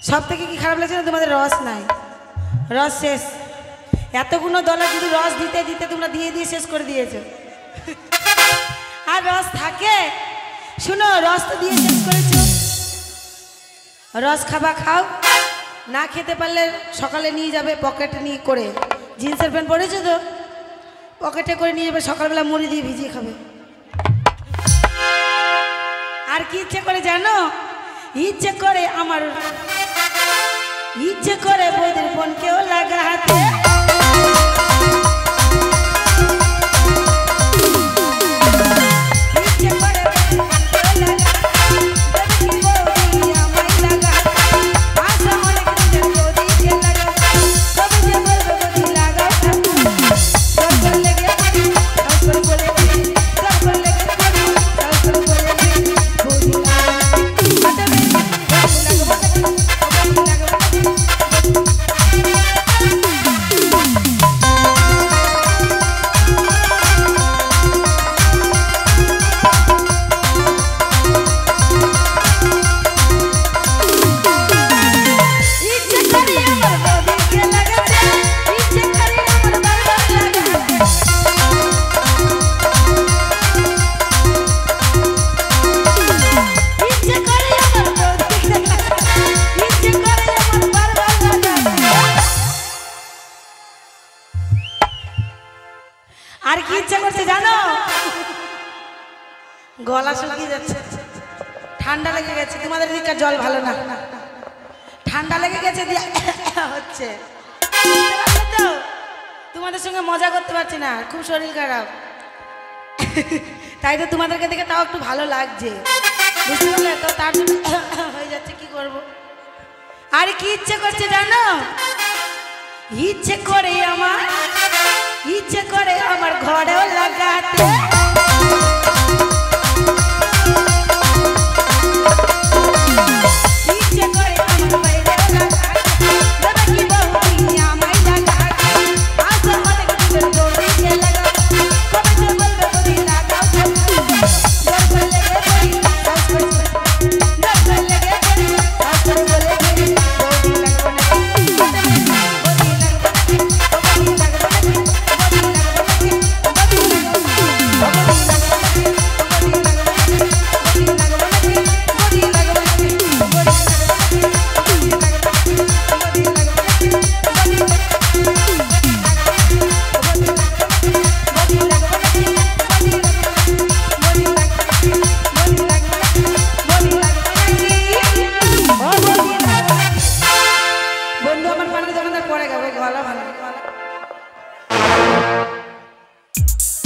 সব থেকে কি খারাপ লাগছে না তোমাদের রস নাই, রস শেষ। এতগুলো দলে শুধু রস দিতে দিতে তোমরা দিয়ে দিয়ে শেষ করে দিয়েছো। আর রস থাকে? শুনো, রস তো দিয়ে শেষ করেছো। রস খাবা খাও, না খেতে পারলে সকালে নিয়ে যাবে পকেটে নিয়ে করে। জিন্সের প্যান্ট পরেছো তো, পকেটে করে নিয়ে যাবে, সকালবেলা মুড়ি দিয়ে ভিজিয়ে খাবে। আর কি ইচ্ছে করে জানো? ইচ্ছে করে আমার, ইচ্ছে করে বৌদির বোনকেও লাগাতে। আর কি ইচ্ছা করছে জানো? গলা শুকিয়ে যাচ্ছে, ঠান্ডা লেগে গেছে। তোমাদের দিককার জল ভালো না, ঠান্ডা লেগে গেছে হচ্ছে। তো তোমাদের সঙ্গে মজা করতে পারছি না, খুব শরীর খারাপ। তাই তো তোমাদেরকে দেখে তাও একটু ভালো লাগছে, বুঝতে পারলে তো? তার জন্য হয়ে যাচ্ছে, কি করব। আর কি ইচ্ছে করছে জানো? ইচ্ছে করে আমার, ইচ্ছে করে আমার ঘরেও লাগাতে।